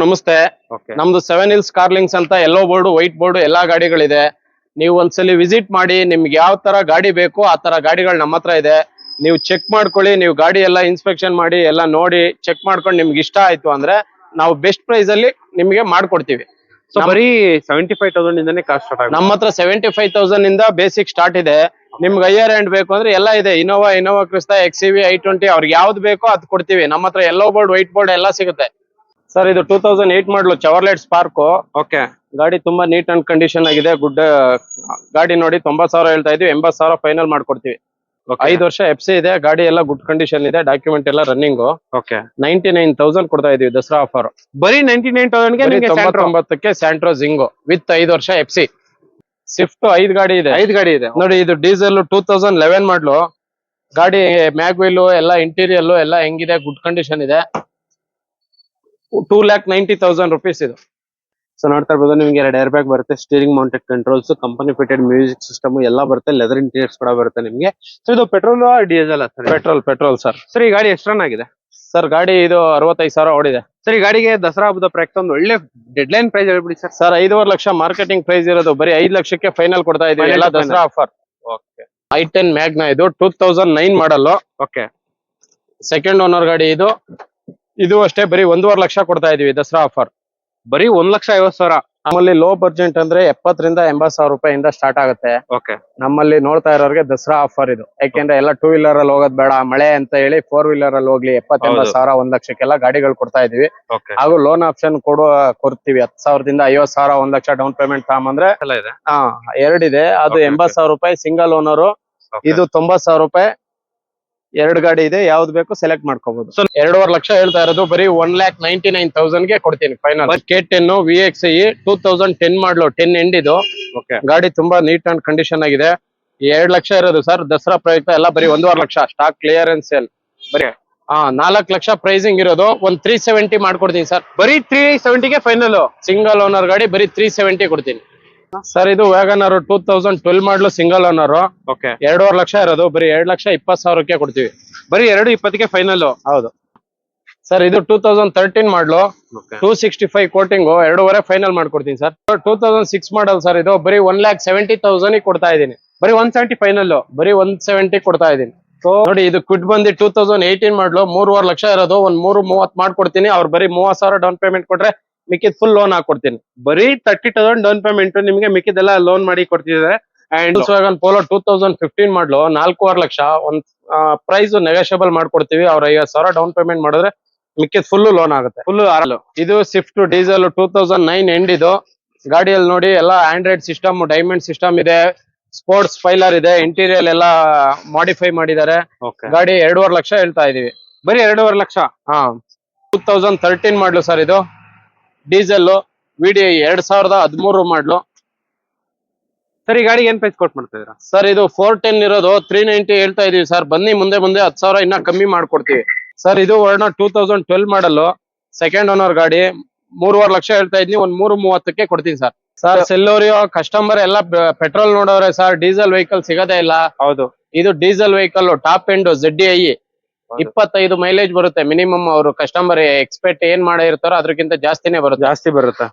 ನಮಸ್ತೆ. ನಮ್ದು 7 Hills Carlings ಅಂತ ಯೆಲ್ಲೋ ಬೋರ್ಡ್ ವೈಟ್ ಬೋರ್ಡ್ ಎಲ್ಲಾ ಗಾಡಿಗಳಿದೆ. ನೀವು ಒಂದ್ಸಲಿ ವಿಸಿಟ್ ಮಾಡಿ, ನಿಮ್ಗೆ ಯಾವ ತರ ಗಾಡಿ ಬೇಕು ಆ ತರ ಗಾಡಿಗಳು ನಮ್ಮ ಹತ್ರ ಇದೆ. ನೀವು ಚೆಕ್ ಮಾಡ್ಕೊಳ್ಳಿ, ನೀವು ಗಾಡಿ ಎಲ್ಲ ಇನ್ಸ್ಪೆಕ್ಷನ್ ಮಾಡಿ ಎಲ್ಲ ನೋಡಿ ಚೆಕ್ ಮಾಡ್ಕೊಂಡು ನಿಮ್ಗೆ ಇಷ್ಟ ಆಯ್ತು ಅಂದ್ರೆ ನಾವು ಬೆಸ್ಟ್ ಪ್ರೈಸ್ ಅಲ್ಲಿ ನಿಮ್ಗೆ ಮಾಡ್ಕೊಡ್ತೀವಿ. ಸೊ ಬರೀ 75,000 ಇಂದಾನೆ ಕಾಸ್ಟ್ ಸ್ಟಾರ್ಟ್ ಆಗುತ್ತೆ. ನಮ್ಮ ಹತ್ರ 75,000 ಇಂದ ಬೇಸಿಕ್ ಸ್ಟಾರ್ಟ್ ಇದೆ. ನಿಮ್ಗೆ ಹೈಯರ್ ಎಂಡ್ ಬೇಕು ಅಂದ್ರೆ ಎಲ್ಲ ಇದೆ. ಇನೋವಾ ಕ್ರಿಸ್ತಾ, XCV, i20 ಅವ್ರಿಗೆ ಯಾವ್ದು ಬೇಕೋ ಅದು ಕೊಡ್ತೀವಿ. ನಮ್ಮ ಹತ್ರ ಯೆಲ್ಲೋ ಬೋರ್ಡ್ ವೈಟ್ ಬೋರ್ಡ್ ಎಲ್ಲ ಸಿಗುತ್ತೆ ಸರ್. ಇದು 2008 ಮಾಡಲು ಚವರ್ಲೆಟ್ ಸ್ಪಾರ್ಕ್. ಓಕೆ, ಗಾಡಿ ತುಂಬಾ ನೀಟ್ ಅಂಡ್ ಕಂಡೀಷನ್ ಆಗಿದೆ. ಗುಡ್ ಗಾಡಿ ನೋಡಿ. 90,000 ಹೇಳ್ತಾ ಇದೀವಿ, 80,000 ಫೈನಲ್ ಮಾಡ್ಕೊಡ್ತೀವಿ. 5 ವರ್ಷ FC ಇದೆ. ಗಾಡಿ ಎಲ್ಲ ಗುಡ್ ಕಂಡೀಷನ್ ಇದೆ. ಡಾಕ್ಯುಮೆಂಟ್ ಎಲ್ಲ ರನ್ನಿಂಗ್. ಓಕೆ, 99,000 ಕೊಡ್ತಾ ಇದೀವಿ ದಸರಾ ಆಫರ್. ಬರೀ 99,000 ಗೆ 99ಕ್ಕೆ ಸ್ಯಾಂಟ್ರೋ ಜಿಂಗೋ ವಿತ್ 5 ವರ್ಷ FC. ಸ್ವಿಫ್ಟ್ 5 ಗಾಡಿ ಇದೆ. 5 ಗಾಡಿ ಇದೆ ನೋಡಿ. ಇದು ಡೀಸೆಲ್ 2011 ಮಾಡ್ಲು ಗಾಡಿ. ಮ್ಯಾಗ್ವಿಲ್ ಎಲ್ಲ ಇಂಟೀರಿಯಲ್ ಎಲ್ಲ ಹೆಂಗಿದೆ, ಗುಡ್ ಕಂಡೀಷನ್ ಇದೆ. 2,90,000 rupees ಇದು. ಸೊ ನೋಡ್ತಾ ಇರ್ಬೋದು, ನಿಮ್ಗೆ 2 ಏರ್ ಬ್ಯಾಗ್ ಬರುತ್ತೆ, steering mounted controls, company fitted music system ಎಲ್ಲ ಬರುತ್ತೆ, ಲೆದರ್ ಇಂಟೀರಿಯರ್ಸ್ ಕೂಡ ಬರುತ್ತೆ ನಿಮ್ಗೆ. ಸೊ ಇದು petrol diesel sir? Petrol sir. Sir ಈ ಗಾಡಿ ಎಷ್ಟು ರನ್ ಆಗಿದೆ ಸರ್? ಗಾಡಿ ಇದು 65,000 ಓಡಿದೆ ಸರ್. ಈ ಗಾಡಿಗೆ ದಸರಾ ಹಬ್ಬದ ಪ್ರಯುಕ್ತ ಒಂದು ಒಳ್ಳೆ ಡೆಡ್ ಲೈನ್ ಪ್ರೈಸ್ ಹೇಳ್ಬಿಡಿ sir. Sir 5.5 lakh marketing price ಇರೋದು, ಬರೀ 5 ಲಕ್ಷಕ್ಕೆ ಫೈನಲ್ ಕೊಡ್ತಾ ಇದೀವಿ ಎಲ್ಲ Dasara offer. Okay, i10 Magna ಇದು 2009 ಮಾಡಲ್. ಓಕೆ, ಸೆಕೆಂಡ್ ಓನರ್ ಗಾಡಿ ಇದು. ಇದು ಅಷ್ಟೇ ಬರೀ 1.5 ಲಕ್ಷ ಕೊಡ್ತಾ ಇದೀವಿ ದಸರಾ ಆಫರ್. ಬರೀ 1,50,000. ನಮ್ಮಲ್ಲಿ ಲೋ ಬಡ್ಜೆಟ್ ಅಂದ್ರೆ 70,000 ರಿಂದ 80,000 ರೂಪಾಯಿಂದ ಸ್ಟಾರ್ಟ್ ಆಗುತ್ತೆ. ಓಕೆ, ನಮ್ಮಲ್ಲಿ ನೋಡ್ತಾ ಇರೋರಿಗೆ ದಸರಾ ಆಫರ್ ಇದು. ಯಾಕೆಂದ್ರೆ ಎಲ್ಲ 2 ವೀಲರ್ ಅಲ್ಲಿ ಹೋಗೋದ್ ಬೇಡ, ಮಳೆ ಅಂತ ಹೇಳಿ 4 ವೀಲರ್ ಅಲ್ಲಿ ಹೋಗ್ಲಿ. 70,000-80,000 1 ಲಕ್ಷಕ್ಕೆಲ್ಲ ಗಾಡಿಗಳು ಕೊಡ್ತಾ ಇದೀವಿ. ಹಾಗೂ ಲೋನ್ ಆಪ್ಷನ್ ಕೊಡ್ತೀವಿ. 10,000 ದಿಂದ 50,000 1 ಲಕ್ಷ ಡೌನ್ ಪೇಮೆಂಟ್ ತಗೊಂಬಂದ್ರೆ ಎರಡಿದೆ. ಅದು 80,000 ರೂಪಾಯಿ ಸಿಂಗಲ್ ಓನರ್. ಇದು 90,000 ರೂಪಾಯಿ. 2 ಗಾಡಿ ಇದೆ, ಯಾವ್ದು ಬೇಕು ಸೆಲೆಕ್ಟ್ ಮಾಡ್ಕೋಬಹುದು. 2.5 ಲಕ್ಷ ಹೇಳ್ತಾ ಇರೋದು, ಬರೀ 1,99,000 ಗೆ ಕೊಡ್ತೀನಿ ಫೈನಲ್. K10 VXi 2010 ಮಾಡ್ಲು 10 ಎಂಡ್ ಇದು. ಗಾಡಿ ತುಂಬಾ ನೀಟ್ ಅಂಡ್ ಕಂಡೀಷನ್ ಆಗಿದೆ. 2 ಲಕ್ಷ ಇರೋದು ಸರ್. ದಸರಾ ಪ್ರಯುಕ್ತ ಎಲ್ಲ ಬರೀ 1.5 ಲಕ್ಷ ಸ್ಟಾಕ್ ಕ್ಲಿಯರೆನ್ಸ್ ಸೇಲ್. ಬರೀ 4 ಲಕ್ಷ ಪ್ರೈಸಿಂಗ್ ಇರೋದು. 370 ಮಾಡ್ಕೊಡ್ತೀನಿ ಸರ್. ಬರೀ 370 ಗೆ ಫೈನಲ್. ಸಿಂಗಲ್ ಓನರ್ ಗಾಡಿ ಬರೀ 370 ಕೊಡ್ತೀನಿ ಸರ್. ಇದು WagonR 2012 model single owner. Okay, 2.5 lakh ಇರೋದು, ಬರೀ 2,20,000 ಕೊಡ್ತೀವಿ. ಬರೀ 220 ಗೆ ಫೈನಲ್. ಹೌದು ಸರ್. ಇದು 2013 ಮಾಡ್ಲು 265 ಕೋಟಿಂಗ್. 2.5 ಫೈನಲ್ ಮಾಡ್ಕೊಡ್ತೀನಿ ಸರ್. 2006 model sir. ಇದು ಬರೀ 1,70,000 ಕೊಡ್ತಾ ಇದೀನಿ. ಬರೀ 170 ಫೈನಲ್. ಬರೀ 170 ಕೊಡ್ತಾ ಇದೀನಿ. ನೋಡಿ. ಇದು ಕ್ವಿಡ್ ಬಂದು 2018 ಮಾಡ್ಲು 3.5 ಲಕ್ಷ ಇರೋದು. 3,30 ಮಾಡ್ಕೊಡ್ತೀನಿ. ಅವ್ರು ಬರೀ 30,000 ಡೌನ್ ಪೇಮೆಂಟ್ ಕೊಟ್ರೆ ಮಿಕ್ಕಿದ್ ಫುಲ್ ಲೋನ್ ಹಾಕೊಡ್ತೀನಿ. ಬರೀ 30,000 ಡೌನ್ ಪೇಮೆಂಟ್ ನಿಮ್ಗೆ ಮಿಕ್ಕಿದೆಲ್ಲ ಲೋನ್ ಮಾಡಿ ಕೊಡ್ತಿದ್ದಾರೆ. And Volkswagen Polo 2015 ಮಾಡ್ಲು 4.5 lakh. ಒಂದ್ ಪ್ರೈಸ್ ನೆಗೋಷಿಯಬಲ್ ಮಾಡ್ಕೊಡ್ತೀವಿ. ಅವ್ರ 50,000 ಡೌನ್ ಪೇಮೆಂಟ್ ಮಾಡಿದ್ರೆ ಮಿಕ್ಕಿದ್ ಫುಲ್ ಲೋನ್ ಆಗುತ್ತೆ. ಫುಲ್ ಇದು ಸ್ವಿಫ್ಟ್ ಡೀಸೆಲ್ 2009 ಎಂಡ್ ಇದು. ಗಾಡಿಯಲ್ಲಿ ನೋಡಿ ಎಲ್ಲ ಆಂಡ್ರಾಯ್ಡ್ ಸಿಸ್ಟಮ್, ಡೈಮಂಡ್ ಸಿಸ್ಟಮ್ ಇದೆ, ಸ್ಪೋರ್ಟ್ಸ್ ಫೈಲರ್ ಇದೆ, ಇಂಟೀರಿಯರ್ ಎಲ್ಲ ಮಾಡಿಫೈ ಮಾಡಿದ್ದಾರೆ. ಗಾಡಿ 2.5 ಲಕ್ಷ ಹೇಳ್ತಾ ಇದೀವಿ. ಬರೀ 2.5 ಲಕ್ಷ. 2013 ಮಾಡ್ಲು ಸರ್. ಇದು ಡೀಸೆಲ್ VDI 2013 ಮಾಡ್ಲು. ಸರ್ ಈ ಗಾಡಿಗೆ ಏನ್ ಪ್ರೈಸ್ ಕೊಟ್ ಮಾಡ್ತಾ ಇದೀರಾ ಸರ್? ಇದು 410 ಇರೋದು 390 ಹೇಳ್ತಾ ಇದೀವಿ ಸರ್. ಬನ್ನಿ ಮುಂದೆ 10,000 ಇನ್ನ ಕಮ್ಮಿ ಮಾಡ್ಕೊಡ್ತೀವಿ ಸರ್. ಇದು 2012 ಮಾಡಲ್ ಸೆಕೆಂಡ್ ಓನರ್ ಗಾಡಿ. 3.5 ಲಕ್ಷ ಹೇಳ್ತಾ ಇದೀನಿ. 3,30ಕ್ಕೆ ಕೊಡ್ತೀನಿ ಸರ್. ಸರ್ ಸೆಲ್ಲೋರಿಯೋ ಕಸ್ಟಮರ್ ಎಲ್ಲ ಪೆಟ್ರೋಲ್ ನೋಡೋರೆ ಸರ್. ಡೀಸೆಲ್ ವೆಹಿಕಲ್ ಸಿಗೋದೇ ಇಲ್ಲ. ಹೌದು, ಇದು diesel vehicle top end ZDI 25 mileage ಬರುತ್ತೆ ಮಿನಿಮಮ್. ಅವರು ಕಸ್ಟಮರ್ ಎಕ್ಸ್ಪೆಕ್ಟ್ ಏನ್ ಮಾಡಿರ್ತಾರೋ ಅದಕ್ಕಿಂತ ಜಾಸ್ತಿ ಬರುತ್ತೆ.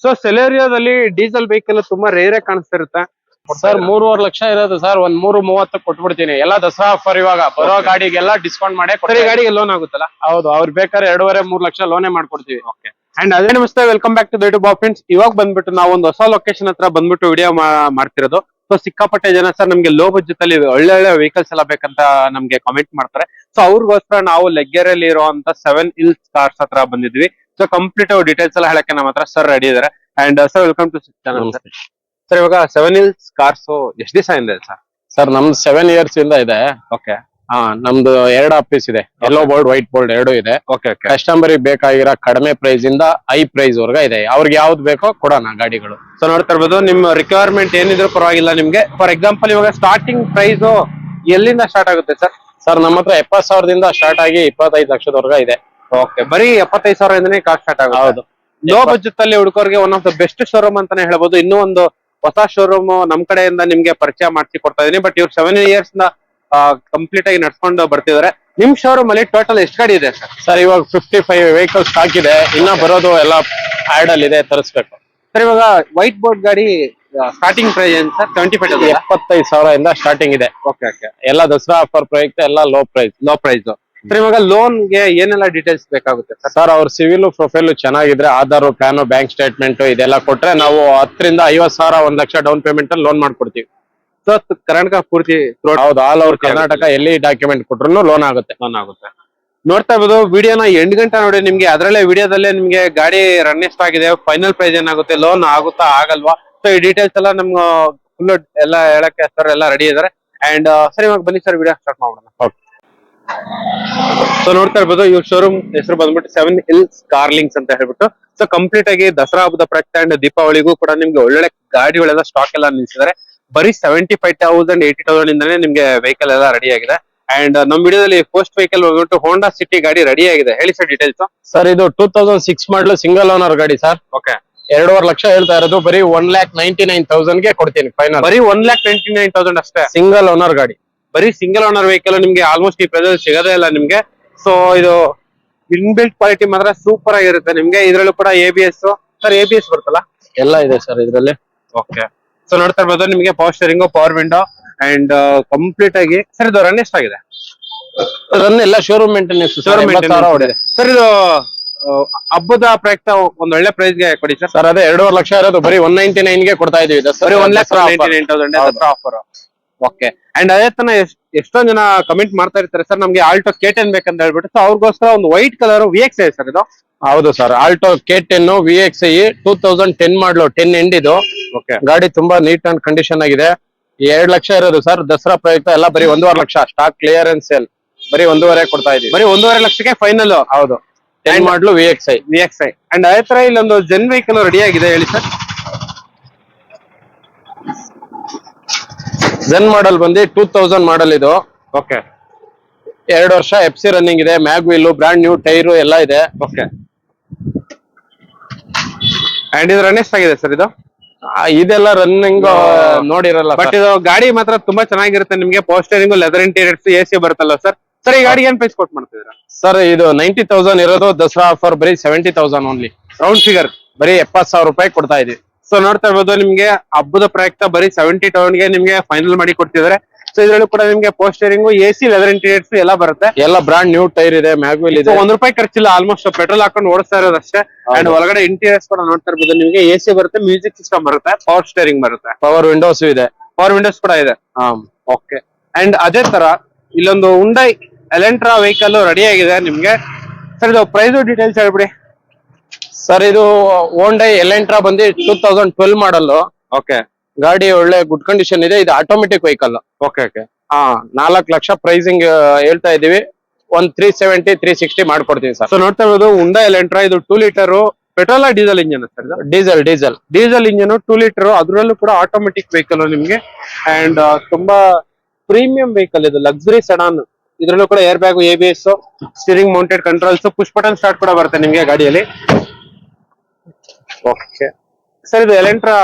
ಸೊ ಸೆಲೆರಿಯೋದಲ್ಲಿ ಡೀಸೆಲ್ ವೆಹಿಕಲ್ ತುಂಬಾ ರೇರ್ ಆಗಿ ಕಾಣಿಸ್ತಿರುತ್ತೆ ಸರ್. 3.5 ಲಕ್ಷ ಇರೋದು ಸರ್. 3,30 ಕೊಟ್ಬಿಡ್ತೀನಿ. ಎಲ್ಲ ದಸರಾ ಆಫರ್. ಇವಾಗ ಬರೋ ಗಾಡಿಗೆಲ್ಲ ಡಿಸ್ಕೌಂಟ್ ಮಾಡಿ. ಗಾಡಿಗೆ ಲೋನ್ ಆಗುತ್ತಲ್ಲ? ಹೌದು, ಅವ್ರು ಬೇಕಾದ್ರೆ 2.5-3 ಲಕ್ಷ ಲೋನೇ ಮಾಡ್ಕೊಡ್ತೀವಿ. ಅಂಡ್ ಅದೇ ನಮಸ್ತೆ, welcome back to the YouTube friends. ಇವಾಗ ಬಂದ್ಬಿಟ್ಟು ನಾವು ಒಂದು ಹೊಸ ಲೊಕೇಶನ್ ಹತ್ರ ಬಂದ್ಬಿಟ್ಟು ವಿಡಿಯೋ ಮಾಡ್ತಿರೋದು. ಸೊ ಸಿಕ್ಕಾಪಟ್ಟೆ ಜನ ಸರ್ ನಮ್ಗೆ ಲೋ ಬಜೆಟ್ ಅಲ್ಲಿ ಒಳ್ಳೆ ವೆಹಿಕಲ್ಸ್ ಎಲ್ಲ ಬೇಕಂತ ನಮ್ಗೆ ಕಾಮೆಂಟ್ ಮಾಡ್ತಾರೆ. ಸೊ ಅವ್ರಿಗೋಸ್ಕರ ನಾವು ಲೆಗ್ಗೆರೆಯಲ್ಲಿ ಇರುವಂತ 7 Hills ಕಾರ್ಸ್ ಹತ್ರ ಬಂದಿದ್ವಿ. ಸೊ ಕಂಪ್ಲೀಟ್ ಡೀಟೇಲ್ಸ್ ಎಲ್ಲ ಹೇಳಕ್ಕೆ ನಮ್ಮ ಹತ್ರ ಸರ್ ರೆಡಿ ಇದಾರೆ. And sir welcome to channel sir. ಇವಾಗ 7 Hills ಕಾರ್ಸ್ ಎಷ್ಟು ದಿವಸ ಇದೆ ಸರ್? ಸರ್ ನಮ್ದು 7 years ಇಂದ ಇದೆ. ಓಕೆ, ನಮ್ದು 2 ಆಫೀಸ್ ಇದೆ. ಯೆಲ್ಲೋ ಬೋರ್ಡ್ ವೈಟ್ ಬೋರ್ಡ್ 2 ಇದೆ. ಕಸ್ಟಮರ್ ಬೇಕಾಗಿರೋ ಕಡಿಮೆ ಪ್ರೈಸ್ ಇಂದ ಹೈ ಪ್ರೈಸ್ ವರ್ಗ ಇದೆ. ಅವ್ರಿಗೆ ಯಾವ್ದು ಬೇಕೋ ಕೊಡೋಣ ಗಾಡಿಗಳು. ಸೊ ನೋಡ್ತಾ ಇರ್ಬೋದು, ನಿಮ್ಮ ರಿಕ್ವೈರ್ಮೆಂಟ್ ಏನಿದ್ರು ಪರವಾಗಿಲ್ಲ ನಿಮ್ಗೆ. ಫಾರ್ ಎಕ್ಸಾಂಪಲ್ ಇವಾಗ ಸ್ಟಾರ್ಟಿಂಗ್ ಪ್ರೈಸ್ ಎಲ್ಲಿಂದ ಸ್ಟಾರ್ಟ್ ಆಗುತ್ತೆ ಸರ್? ಸರ್ ನಮ್ಮ ಹತ್ರ 70,000 ಸ್ಟಾರ್ಟ್ ಆಗಿ 25 ಲಕ್ಷದವರೆಗ ಇದೆ. ಓಕೆ, ಬರೀ 75,000 ಇಂದನೇ ಕಾಸ್ಟ್ ಸ್ಟಾರ್ಟ್ ಆಗುತ್ತೆ. ಹೌದು, ಲೋ ಬಜೆಟ್ ಅಲ್ಲಿ ಹುಡುಗರಿಗೆ one of the best showroom ಅಂತಾನೆ ಹೇಳ್ಬೋದು. ಇನ್ನೂ ಒಂದು ಹೊಸ ಶೋರೂಮ್ ನಮ್ ಕಡೆಯಿಂದ ನಿಮ್ಗೆ ಪರಿಚಯ ಮಾಡಿಸಿ ಕೊಡ್ತಾ ಇದೀನಿ. ಬಟ್ ಇವ್ರು 7 years ಕಂಪ್ಲೀಟ್ ಆಗಿ ನಡ್ಸ್ಕೊಂಡು ಬರ್ತಿದ್ದಾರೆ. ನಿಮ್ ಶೋರೂಮ್ ಅಲ್ಲಿ ಟೋಟಲ್ ಎಷ್ಟು ಗಾಡಿ ಇದೆ ಸರ್? ಸರ್ ಇವಾಗ 55 ವೆಹಿಕಲ್ ಸ್ಟಾಕ್ ಇದೆ, ಇನ್ನ ಬರೋದು ಎಲ್ಲ ಆಡ್ ಅಲ್ಲಿ ಇದೆ, ತರಿಸ್ಬೇಕು. ಸರ್ ಇವಾಗ ವೈಟ್ ಬೋರ್ಡ್ ಗಾಡಿ ಸ್ಟಾರ್ಟಿಂಗ್ ಪ್ರೈಸ್ ಏನು ಸರ್? 75,000. 75,000 ಇಂದ ಸ್ಟಾರ್ಟಿಂಗ್ ಇದೆ. Okay okay. ಎಲ್ಲ ದಸರಾ ಆಫರ್ ಪ್ರಯುಕ್ತ ಎಲ್ಲ ಲೋ ಪ್ರೈಸ್. ಸರ್ ಇವಾಗ ಲೋನ್ ಗೆ ಏನೆಲ್ಲ ಡೀಟೇಲ್ಸ್ ಬೇಕಾಗುತ್ತೆ ಸರ್? ಸರ್ ಅವ್ರ ಸಿವಿಲ್ ಪ್ರೊಫೈಲ್ ಚೆನ್ನಾಗಿದ್ರೆ ಆಧಾರ್, ಪ್ಯಾನ್, ಬ್ಯಾಂಕ್ ಸ್ಟೇಟ್ಮೆಂಟ್ ಇದೆಲ್ಲ ಕೊಟ್ರೆ ನಾವು 10,000 ರಿಂದ 50,000 1 ಲಕ್ಷ ಡೌನ್ ಪೇಮೆಂಟ್ ಅಲ್ಲಿ ಲೋನ್ ಮಾಡ್ಕೊಡ್ತೀವಿ. ಸೊ ಕರ್ನಾಟಕ ಪೂರ್ತಿ ಹೌದು, ಆಲ್ ಓವರ್ ಕರ್ನಾಟಕ ಎಲ್ಲಿ ಡಾಕ್ಯುಮೆಂಟ್ ಕೊಟ್ರು ಲೋನ್ ಆಗುತ್ತೆ. ನೋಡ್ತಾ ಇರ್ಬೋದು ವಿಡಿಯೋನ 8 ಗಂಟೆ ನೋಡಿ. ನಿಮ್ಗೆ ಅದರಲ್ಲೇ ವಿಡಿಯೋದಲ್ಲೇ ನಿಮ್ಗೆ ಗಾಡಿ ರನ್ ಎಷ್ಟಾಗಿದೆ, ಫೈನಲ್ ಪ್ರೈಸ್ ಏನಾಗುತ್ತೆ, ಲೋನ್ ಆಗುತ್ತಾ ಆಗಲ್ವಾ, ಸೊ ಈ ಡೀಟೇಲ್ಸ್ ಎಲ್ಲ ನಮ್ಗೆ ಫುಲ್ ಎಲ್ಲ ಹೇಳಕ್ಕೆ ಸರ್ ಎಲ್ಲ ರೆಡಿ ಇದಾರೆ. ಅಂಡ್ ಸರಿ ಇವಾಗ ಬನ್ನಿ ಸರ್ ವಿಡಿಯೋ ಸ್ಟಾರ್ಟ್ ಮಾಡೋಣ. ಸೊ ನೋಡ್ತಾ ಇರ್ಬೋದು ಇವ್ರ ಶೋರೂಮ್ ಹೆಸರು ಬಂದ್ಬಿಟ್ಟು 7 Hills ಕಾರ್ಲಿಂಗ್ಸ್ ಅಂತ ಹೇಳ್ಬಿಟ್ಟು. ಸೊ ಕಂಪ್ಲೀಟ್ ಆಗಿ ದಸರಾ ಹಬ್ಬದ ಪ್ರಯುಕ್ತ ಅಂಡ್ ದೀಪಾವಳಿಗೂ ಕೂಡ ನಿಮ್ಗೆ ಒಳ್ಳೊಳ್ಳೆ ಗಾಡಿಗಳೆಲ್ಲ ಸ್ಟಾಕ್ ಎಲ್ಲ ನಿಲ್ಸಿದ್ದಾರೆ. ಬರೀ 75,000 80,000 ಇಂದಾನೆ ನಿಮ್ಗೆ ವೆಹಿಕಲ್ ಎಲ್ಲ ರೆಡಿ ಆಗಿದೆ. ಅಂಡ್ ನಮ್ ವಿಡಿಯೋದಲ್ಲಿ ಫಸ್ಟ್ ವೆಹಿಕಲ್ ಬಂದ್ಬಿಟ್ಟು ಹೋಂಡಾ ಸಿಟಿ ಗಾಡಿ ರೆಡಿ ಆಗಿದೆ. ಹೇಳಿ ಸರ್ ಡೀಟೇಲ್ಸ್. ಸರ್ ಇದು 2006 ಮಾಡಲು ಸಿಂಗಲ್ ಓನರ್ ಗಾಡಿ ಸರ್. ಓಕೆ. 2.5 ಲಕ್ಷ ಹೇಳ್ತಾ ಇರೋದು, ಬರೀ 1,99,000 ಗೆ ಕೊಡ್ತೀನಿ ಫೈನಲ್. ಬರೀ 1,99,000 ಅಷ್ಟೇ. ಸಿಂಗಲ್ ಓನರ್ ಗಾಡಿ, ಬರೀ ಸಿಂಗಲ್ ಓನರ್ ವೆಹಿಕಲ್ ನಿಮ್ಗೆ ಆಲ್ಮೋಸ್ಟ್ ಈ ಪ್ರೈಸ್ ಸಿಗೋದೇ ಇಲ್ಲ ನಿಮ್ಗೆ. ಸೊ ಇದು ಇನ್ಬಿಲ್ಟ್ ಕ್ವಾಲಿಟಿ ಮಾತ್ರ ಸೂಪರ್ ಆಗಿರುತ್ತೆ ನಿಮ್ಗೆ. ಇದ್ರಲ್ಲೂ ಕೂಡ ABS ಸರ್, ABS ಬರುತ್ತಲ್ಲ ಎಲ್ಲ ಇದೆ ಸರ್ ಇದ್ರಲ್ಲಿ. ಓಕೆ. ಸೊ ನೋಡ್ತಾ ಇರ್ಬೋದು ನಿಮ್ಗೆ power steering, power window and complete ಆಗಿ. ಸರ್ ಇದು ರನ್ ಎಷ್ಟಾಗಿದೆ? ರನ್ ಎಲ್ಲ ಶೋರೂಮ್ ಮೇಂಟೆನೆನ್ಸ್ ಸರ್ ಇದು ಹಬ್ಬದ ಪ್ರಯುಕ್ತ ಒಂದ್ ಒಳ್ಳೆ ಪ್ರೈಸ್ ಗೆ ಕೊಡಿ ಸರ್. ಸರ್ ಅದೇ 2.5 ಲಕ್ಷ ಇರೋದು, ಬರೀ 199 ಗೆ ಕೊಡ್ತಾ ಇದೀವಿ. ಬರೀ 1,99,000 ಆಫರ್. ಓಕೆ. ಅಂಡ್ ಅದೇ ತನ ಎಷ್ಟೊಂದ್ ಜನ ಕಮೆಂಟ್ ಮಾಡ್ತಾ ಇರ್ತಾರೆ ಸರ್ ನಮ್ಗೆ ಆಲ್ಟೋ K10 ಬೇಕಂತ ಹೇಳ್ಬಿಟ್ಟು. ಸೊ ಅವ್ರಿಗೋಸ್ಕರ ಒಂದು ವೈಟ್ ಕಲರ್ VXi ಸರ್ ಇದು. ಹೌದು ಸರ್, ಆಲ್ಟೋ K10 VXi 2010 ಮಾಡಲು 10 ಎಂಡ್ ಇದು. ಓಕೆ. ಗಾಡಿ ತುಂಬಾ ನೀಟ್ ಅಂಡ್ ಕಂಡೀಷನ್ ಆಗಿದೆ. 2 ಲಕ್ಷ ಇರೋದು ಸರ್, ದಸರಾ ಪ್ರಯುಕ್ತ ಎಲ್ಲ ಬರೀ 1.5 ಲಕ್ಷ ಸ್ಟಾಕ್ ಕ್ಲಿಯರೆನ್ಸ್ ಸೇಲ್, ಬರೀ 1.5 ಕೊಡ್ತಾ ಇದೀವಿ. ಬರೀ 1.5 ಲಕ್ಷಕ್ಕೆ ಫೈನಲ್. ಹೌದು, 10 ಮಾಡಲು VXi. ಅಂಡ್ ಅದೇ ತರ ಇಲ್ಲೊಂದು ಜೆನ್ ವೆಹಿಕಲ್ ರೆಡಿ ಆಗಿದೆ. ಹೇಳಿ ಸರ್. ಜೆನ್ ಮಾಡಲ್ ಬಂದು 2000 ಮಾಡಲ್ ಇದು. ಓಕೆ. 2 ವರ್ಷ FC ರನ್ನಿಂಗ್ ಇದೆ, mag wheel, brand new tyre ಎಲ್ಲ ಇದೆ. ಓಕೆ. ಅಂಡ್ ಇದು ರನ್ ಎಷ್ಟಾಗಿದೆ ಸರ್ ಇದು? ಇದೆಲ್ಲ ರನ್ನಿಂಗ್ ನೋಡಿರಲ್ಲ, ಬಟ್ ಇದು ಗಾಡಿ ಮಾತ್ರ ತುಂಬಾ ಚೆನ್ನಾಗಿರುತ್ತೆ ನಿಮ್ಗೆ. Power steering, leather interiors, AC ಬರುತ್ತಲ್ಲ ಸರ್. ಸರ್ ಈ ಗಾಡಿ ಏನ್ ಪ್ರೈಸ್ ಕೊಟ್ ಮಾಡ್ತಿದ್ದೀರಾ? ಸರ್ ಇದು 90,000 ಇರೋದು, ದಸರಾ ಆಫರ್ ಬರೀ 70,000 ಓನ್ಲಿ. ರೌಂಡ್ ಫಿಗರ್ ಬರೀ 70,000 ರೂಪಾಯಿ ಕೊಡ್ತಾ ಇದೀವಿ. ಸೊ ನೋಡ್ತಾ ಇರ್ಬೋದು ನಿಮ್ಗೆ ಹಬ್ಬದ ಪ್ರಯುಕ್ತ ಬರೀ 70,000 ಗೆ ನಿಮ್ಗೆ ಫೈನಲ್ ಮಾಡಿ ಕೊಡ್ತಿದ್ದಾರೆ. ಸೊ ಇದ್ರಲ್ಲೂ ಕೂಡ ನಿಮ್ಗೆ power steering, AC, leather interiors ಎಲ್ಲ ಬರುತ್ತೆ. ಎಲ್ಲ ಬ್ರಾಂಡ್ ನ್ಯೂ ಟೈರ್ ಇದೆ, ಮ್ಯಾಗ್ ವೀಲ್ ಇದೆ. 1 ರೂಪಾಯಿ ಖರ್ಚಿಲ್ಲ, ಆಲ್ಮೋಸ್ಟ್ ಪೆಟ್ರೋಲ್ ಹಾಕೊಂಡು ಓಡಿಸ್ತಾ ಇರೋದಷ್ಟೇ. ಅಂಡ್ ಒಳಗಡೆ ಇಂಟೀರಿಯರ್ಸ್ ಕೂಡ ನೋಡ್ತಾ ಇರ್ಬೋದು ನಿಮ್ಗೆ. AC ಬರುತ್ತೆ, ಮ್ಯೂಸಿಕ್ ಸಿಸ್ಟಮ್ ಬರುತ್ತೆ, ಪವರ್ ಸ್ಟೇರಿಂಗ್ ಬರುತ್ತೆ, ಪವರ್ ವಿಂಡೋಸ್ ಇದೆ, ಪವರ್ ವಿಂಡೋಸ್ ಕೂಡ ಇದೆ. ಓಕೆ. ಅಂಡ್ ಅದೇ ತರ ಇಲ್ಲೊಂದು Hyundai Elantra ವೆಹಿಕಲ್ ರೆಡಿ ಆಗಿದೆ ನಿಮ್ಗೆ. ಸರ್ ಇದು ಪ್ರೈಸ್ ಡೀಟೇಲ್ಸ್ ಹೇಳ್ಬಿಡಿ. ಸರ್ ಇದು Hyundai Elantra ಬಂದು 2012 ಮಾಡಲ್. ಓಕೆ. ಗಾಡಿ ಒಳ್ಳೆ ಗುಡ್ ಕಂಡೀಷನ್ ಇದೆ. ಇದು automatic vehicle. Okay okay. 4 lakh pricing ಹೇಳ್ತಾ ಇದೀವಿ. 370 360 ಮಾಡ್ಕೊಡ್ತೀವಿ ಸರ್. ಸೊ ನೋಡ್ತಾ ಇರೋದು Hyundai Elantra. ಇದು 2 litre petrol diesel engine sir? Diesel engine 2 litre. ಅದರಲ್ಲೂ ಕೂಡ ಆಟೋಮೆಟಿಕ್ ವೆಹಿಕಲ್ ನಿಮ್ಗೆ. ಅಂಡ್ ತುಂಬಾ ಪ್ರೀಮಿಯಂ ವೆಹಿಕಲ್ ಇದು, ಲಕ್ಸುರಿ ಸೆಡಾನ್. ಇದ್ರಲ್ಲೂ ಕೂಡ air bag, ABS, steering mounted controls, push button start ಕೂಡ ಬರುತ್ತೆ ನಿಮ್ಗೆ ಗಾಡಿಯಲ್ಲಿ. ಓಕೆ. ಸರ್ ಇದು Elantra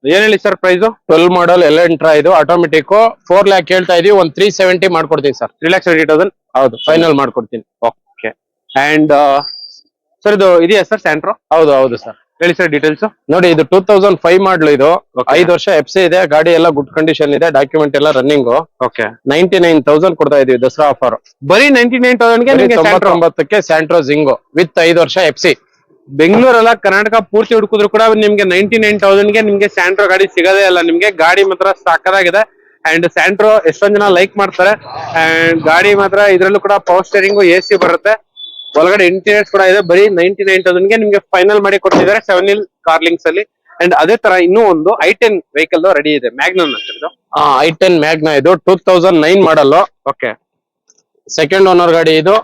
ಏನ್ ಹೇಳಿ ಸರ್ ಪ್ರೈಸ್? 12 ಮಾಡಲ್ Elantra ಇದು ಆಟೋಮೆಟಿಕ್. 4 ಲ್ಯಾಕ್ ಹೇಳ್ತಾ ಇದೀವಿ, 370 ಮಾಡ್ಕೊಡ್ತೀವಿ ಸರ್. 3,70,000. ಹೌದು, ಫೈನಲ್ ಮಾಡ್ಕೊಡ್ತೀನಿ. ಓಕೆ. ಅಂಡ್ ಸರ್ ಇದು ಇದೆಯಾ ಸರ್ ಸ್ಯಾಂಟ್ರೋ? ಹೌದು ಸರ್. ಹೇಳಿ ಸರ್ ಡೀಟೇಲ್ಸ್. ನೋಡಿ ಇದು 2005 ಮಾಡಲ್ ಇದು. 5 ವರ್ಷ FC ಇದೆ, ಗಾಡಿ ಎಲ್ಲ ಗುಡ್ ಕಂಡೀಷನ್ ಇದೆ, ಡಾಕ್ಯುಮೆಂಟ್ ಎಲ್ಲ ರನ್ನಿಂಗ್. ಓಕೆ. 99,000 ಕೊಡ್ತಾ ಇದೀವಿ ದಸರಾ ಆಫರ್. ಬರೀ 99,000 ಗೆ ನಿಮಗೆ 99ಕ್ಕೆ ಸ್ಯಾಂಟ್ರೋ ಜಿಂಗೋ ವಿತ್ 5 ವರ್ಷ FC. ಬೆಂಗಳೂರಲ್ಲ ಕರ್ನಾಟಕ ಪೂರ್ತಿ ಹುಡುಕಿದ್ರು ಕೂಡ ನಿಮ್ಗೆ 99,000 ಗೆ ನಿಮ್ಗೆ ಸ್ಯಾಂಟ್ರೋ ಗಾಡಿ ಸಿಗೋದೇ ಇಲ್ಲ ನಿಮ್ಗೆ. ಗಾಡಿ ಮಾತ್ರ ಸಾಕಾಗಿದೆ. ಅಂಡ್ ಸ್ಯಾಂಟ್ರೋ ಎಷ್ಟೊಂದ್ ಜನ ಲೈಕ್ ಮಾಡ್ತಾರೆ. ಅಂಡ್ ಗಾಡಿ ಮಾತ್ರ ಇದ್ರಲ್ಲೂ ಕೂಡ ಪವರ್ ಸ್ಟೇರಿಂಗ್, AC ಬರುತ್ತೆ, ಒಳಗಡೆ ಇಂಟೀರಿಯರ್ಸ್ ಕೂಡ ಇದೆ. ಬರೀ 99,000 ಗೆ ನಿಮ್ಗೆ ಫೈನಲ್ ಮಾಡಿ ಕೊಡ್ತಿದ್ದಾರೆ 7 Hills ಕಾರ್ಲಿಂಗ್ಸ್ ಅಲ್ಲಿ. ಅಂಡ್ ಅದೇ ತರ ಇನ್ನೂ ಒಂದು i10 ವೆಹಿಕಲ್ ರೆಡಿ ಇದೆ, ಮ್ಯಾಗ್ನಮ್ ಅಂತ ಇದು. i10 ಮ್ಯಾಗ್ನಾ ಇದು 2009 ಮಾಡಲ್. ಓಕೆ. ಸೆಕೆಂಡ್ ಓನರ್ ಗಾಡಿ ಇದು.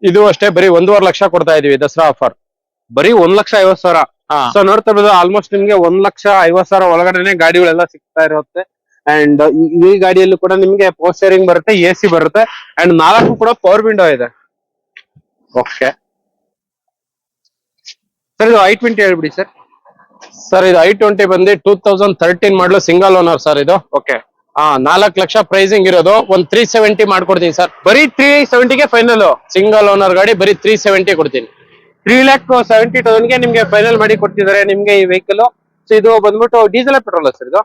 ಇದು ಅಷ್ಟೇ ಬರೀ 1.5 ಲಕ್ಷ ಕೊಡ್ತಾ ಇದೀವಿ ದಸರಾ ಆಫರ್. ಬರೀ 1,50,000. ಸೊ ನೋಡ್ತಾ ಇರೋದು ಆಲ್ಮೋಸ್ಟ್ ನಿಮ್ಗೆ 1,50,000 ಒಳಗಡೆನೆ ಗಾಡಿಗಳೆಲ್ಲ ಸಿಗ್ತಾ ಇರುತ್ತೆ. ಅಂಡ್ ಈ ಗಾಡಿಯಲ್ಲೂ ಕೂಡ ನಿಮ್ಗೆ ಪವರ್ ಸ್ಟೇರಿಂಗ್ ಬರುತ್ತೆ, AC ಬರುತ್ತೆ, ಅಂಡ್ 4 ಕೂಡ ಪವರ್ ವಿಂಡೋ ಇದೆ. ಓಕೆ. ಸರ್ ಇದು i20 ಹೇಳ್ಬಿಡಿ ಸರ್. ಸರ್ ಇದು i20 ಬಂದು 2013 ಮಾಡಲು ಸಿಂಗಲ್ ಓನರ್ ಸರ್ ಇದು. ಓಕೆ. 4 ಲಕ್ಷ ಪ್ರೈಸಿಂಗ್ ಇರೋದು. ಒಂದ್ 370 ಮಾಡ್ಕೊಡ್ತೀನಿ ಸರ್. ಬರೀ 370ಗೆ ಫೈನಲ್. ಸಿಂಗಲ್ ಓನರ್ ಗಾಡಿ ಬರೀ 370 ಕೊಡ್ತೀನಿ. 3,70,000 ನಿಮ್ಗೆ ಫೈನಲ್ ಮಾಡಿ ಕೊಡ್ತಿದ್ದಾರೆ ನಿಮ್ಗೆ ಈ ವೆಹಿಕಲ್. ಸೊ ಇದು ಬಂದ್ಬಿಟ್ಟು ಡೀಸೆಲ್ ಪೆಟ್ರೋಲ್ ಸರ್? ಇದು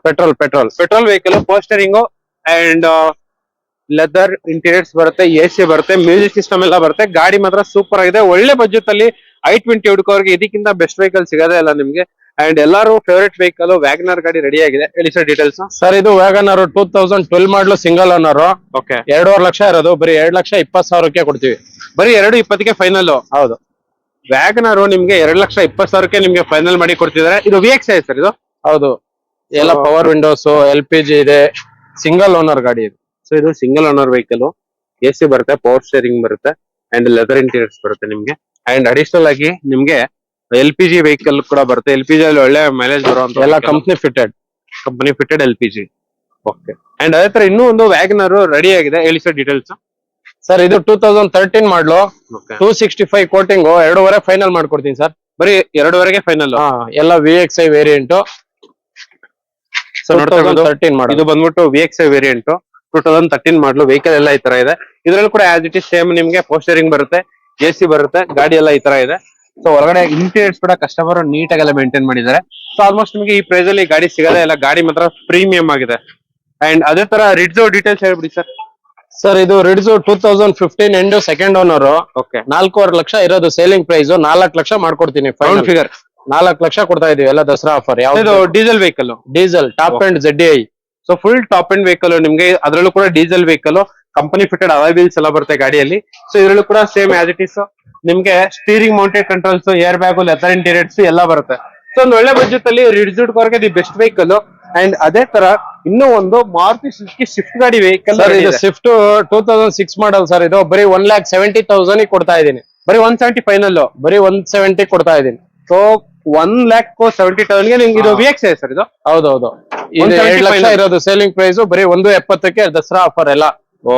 ಪೆಟ್ರೋಲ್ ವೆಹಿಕಲ್. ಪೋಸ್ಟರಿಂಗು ಅಂಡ್ ಲೆದರ್ ಇಂಟೀರಿಯರ್ಸ್ ಬರುತ್ತೆ, AC ಬರುತ್ತೆ, ಮ್ಯೂಸಿಕ್ ಸಿಸ್ಟಮ್ ಎಲ್ಲ ಬರುತ್ತೆ. ಗಾಡಿ ಮಾತ್ರ ಸೂಪರ್ ಆಗಿದೆ. ಒಳ್ಳೆ ಬಜೆಟ್ ಅಲ್ಲಿ i20 ಹುಡುಕೋರ್ಗೆ ಇದಕ್ಕಿಂತ ಬೆಸ್ಟ್ ವೆಹಿಕಲ್ ಸಿಗೋದೇ ಇಲ್ಲ ನಿಮ್ಗೆ. ಅಂಡ್ ಎಲ್ಲಾರು ಫೇವರೇಟ್ ವೆಹಿಕಲ್ ವ್ಯಾಗನರ್ ಗಾಡಿ ರೆಡಿ ಆಗಿದೆ. ಹೇಳಿ ಸರ್ ಡೀಟೇಲ್ಸ್. ಸರ್ ಇದು ವ್ಯಾಗನರ್ 2012 ಮಾಡಲು ಸಿಂಗಲ್ ಓನರ್. ಓಕೆ. 2.5 ಲಕ್ಷ ಇರೋದು. ಬರೀ 2,20,000ಕ್ಕೆ ಕೊಡ್ತೀವಿ. ಬರೀ 2,20ಗೆ ಫೈನಲ್. ಹೌದು. ವ್ಯಾಗನರ್ ನಿಮ್ಗೆ 2,20,000ಕ್ಕೆ ನಿಮ್ಗೆ ಫೈನಲ್ ಮಾಡಿ ಕೊಡ್ತಿದ್ದಾರೆ. ಇದು VXI ಸರ್? ಇದು ಹೌದು. ಎಲ್ಲ ಪವರ್ ವಿಂಡೋಸ್, LPG ಇದೆ. ಸಿಂಗಲ್ ಓನರ್ ಗಾಡಿ ಇದು. ಸೊ ಇದು ಸಿಂಗಲ್ ಓನರ್ ವೆಹಿಕಲ್. AC ಬರುತ್ತೆ, ಪವರ್ ಸ್ಟೇರಿಂಗ್ ಬರುತ್ತೆ ಅಂಡ್ ಲೆದರ್ ಇಂಟೀರಿಯರ್ಸ್ ಬರುತ್ತೆ ನಿಮ್ಗೆ. ಅಂಡ್ ಅಡಿಷನಲ್ ಆಗಿ ನಿಮ್ಗೆ LPG ವೆಹಿಕಲ್ ಕೂಡ ಬರುತ್ತೆ. LPG ಅಲ್ಲಿ ಒಳ್ಳೆ ಮೈಲೇಜ್ ಬರುವಂತ ಎಲ್ಲ company fitted LPG. Okay. And ಅದೇ ತರ ಇನ್ನೂ ಒಂದು ವ್ಯಾಗನರ್ ರೆಡಿ ಆಗಿದೆ. ಹೇಳಿ ಸರ್ ಡೀಟೇಲ್ಸ್. ಸರ್ ಇದು 2013 ಮಾಡಲು. ಓಕೆ. 265 ಕೋಟಿಂಗ್. 2.5 ಫೈನಲ್ ಮಾಡ್ಕೊಡ್ತೀನಿ ಸರ್. ಬರೀ 2.5ಗೆ ಫೈನಲ್. ಎಲ್ಲ VXI ವೇರಿಯಂಟ್. 2013 ಮಾಡಲ್. ಇದು ಬಂದ್ಬಿಟ್ಟು VXI ವೇರಿಯಂಟ್ 2013 ಮಾಡಲು. ವೆಹಿಕಲ್ ಎಲ್ಲ ಈ ತರ ಇದೆ. ಇದ್ರಲ್ಲಿ ಕೂಡ ಆಸ್ ಇಟ್ ಇಸ್ ಸೇಮ್ ನಿಮ್ಗೆ ಪೋಸ್ಟರಿಂಗ್ ಬರುತ್ತೆ, AC ಬರುತ್ತೆ, ಗಾಡಿ ಎಲ್ಲ ಈ ತರ ಇದೆ. ಸೊ ಒಳಗಡೆ ಇಂಟೀರಿಯರ್ಸ್ ಕೂಡ ಕಸ್ಟಮರ್ ನೀಟಾಗೆಲ್ಲ ಮೇಂಟೈನ್ ಮಾಡಿದ್ದಾರೆ. ಸೊ ಆಲ್ಮೋಸ್ಟ್ ನಿಮಗೆ ಈ ಪ್ರೈಸ್ ಅಲ್ಲಿ ಗಾಡಿ ಸಿಗದೇ ಇಲ್ಲ. ಗಾಡಿ ಮಾತ್ರ ಪ್ರೀಮಿಯಂ ಆಗಿದೆ. ಅಂಡ್ ಅದೇ ತರ ರಿಡ್ಜೋ ಡೀಟೇಲ್ಸ್ ಹೇಳ್ಬಿಡಿ ಸರ್. ಸರ್ ಇದು ರಿಡ್ಜು 2015 end second owner. Okay. 4.5 lakh ಇರೋದು ಸೇಲಿಂಗ್ ಪ್ರೈಸ್. 4 ಲಕ್ಷ ಮಾಡ್ಕೊಡ್ತೀನಿ ಫೈನಲ್ ಫಿಗರ್. 4 ಲಕ್ಷ ಕೊಡ್ತಾ ಇದೀವಿ ಎಲ್ಲ ದಸರಾ ಆಫರ್. ಇದು diesel vehicle. Diesel top and ZDI. So full top and vehicle ನಿಮ್ಗೆ. ಅದರಲ್ಲೂ ಕೂಡ diesel vehicle, company fitted alloy wheels ಎಲ್ಲ ಬರುತ್ತೆ ಗಾಡಿಯಲ್ಲಿ. ಸೊ ಇದರಲ್ಲೂ ಕೂಡ ಸೇಮ್ ಆಸ್ ಇಟ್ ಇಸ್ ನಿಮ್ಗೆ steering mounted controls, air bag, leather interiors ಎಲ್ಲ ಬರುತ್ತೆ. ಸೊ ಒಂದು ಒಳ್ಳೆ ಬಜೆಟ್ ಅಲ್ಲಿ ರಿಡ್ಜುಡ್ವರೆಗೆ ದಿ ಬೆಸ್ಟ್ ವೆಹಿಕಲ್. ಅಂಡ್ ಅದೇ ತರ ಇನ್ನೂ ಒಂದು ಮಾರುತಿ ಸುಜುಕಿ ಸ್ವಿಫ್ಟ್ ಗಾಡಿ ವೆಹಿಕಲ್. ಇದು ಸ್ವಿಫ್ಟ್ 2006 ಮಾಡಲ್ ಸರ್. ಇದು ಬರೀ 1,70,000 ಕೊಡ್ತಾ ಇದೀನಿ. ಬರೀ 170 ಫೈನಲ್. ಬರೀ 170 ಕೊಡ್ತಾ ಇದೀನಿ. ಸೊ 1,70,000ಗೆ ನಿಮ್ಗೆ ಇದು VXI ಸರ್? ಇದು ಹೌದೌದು. 2 ಲಕ್ಷ ಇರೋದು ಸೇಲಿಂಗ್ ಪ್ರೈಸ್. ಬರೀ 170ಕ್ಕೆ ದಸರಾ ಆಫರ್ ಎಲ್ಲ.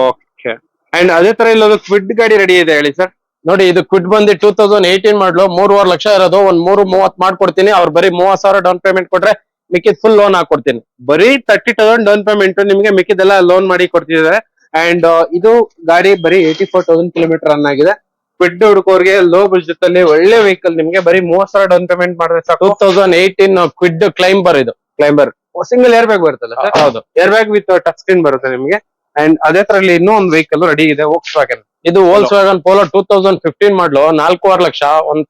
ಓಕೆ. ಅಂಡ್ ಅದೇ ತರ ಇಲ್ಲೊಂದು ಕ್ವಿಡ್ ಗಾಡಿ ರೆಡಿ ಇದೆ. ಹೇಳಿ ಸರ್. ನೋಡಿ ಇದು ಕ್ವಿಡ್ ಬಂದು 2018 ಮಾಡಲು. 3.5 ಲಕ್ಷ ಇರೋದು. ಒಂದ್ 3.30 ಮಾಡ್ಕೊಡ್ತೀನಿ. ಅವ್ರು ಬರೀ 30,000 ಡೌನ್ ಪೇಮೆಂಟ್ ಕೊಟ್ರೆ ಮಿಕ್ಕಿದ್ ಫುಲ್ ಲೋನ್ ಹಾಕೊಡ್ತೀನಿ. ಬರೀ 30,000 ಡೌನ್ ಪೇಮೆಂಟ್ ನಿಮ್ಗೆ ಮಿಕ್ಕಿದೆಲ್ಲ ಲೋನ್ ಮಾಡಿ ಕೊಡ್ತಿದ್ದಾರೆ. ಅಂಡ್ ಇದು ಗಾಡಿ ಬರೀ 84,000 ಕಿಲೋಮೀಟರ್ ರನ್ ಆಗಿದೆ. ಕ್ವಿಡ್ ಹುಡುಕೋರ್ಗೆ ಲೋ ಬಜೆಟ್ ಅಲ್ಲಿ ಒಳ್ಳೆ ವೆಹಿಕಲ್ ನಿಮ್ಗೆ ಬರೀ 30,000 ಡೌನ್ ಪೇಮೆಂಟ್ ಮಾಡಿದ್ರೆ ಸಾಕು. 2018 ಕ್ವಿಡ್ ಕ್ಲೈಂಬರ್. ಇದು ಕ್ಲೈಂಬರ್ ಸಿಂಗಲ್ ಏರ್ ಬ್ಯಾಗ್ ಬರುತ್ತಲ್ಲ ಸರ್? ಹೌದು. Air bag with touch screen ಬರುತ್ತೆ ನಿಮ್ಗೆ. ಅಂಡ್ ಅದೇ ತರ ಇಲ್ಲಿ ಇನ್ನೂ ಒಂದು ವೆಹಿಕಲ್ ರೆಡಿ ಇದೆ, Volkswagen. ಇದು Volkswagen Polo 2015 ಮಾಡಲು. 4.5 ಲಕ್ಷ. ಒಂದ್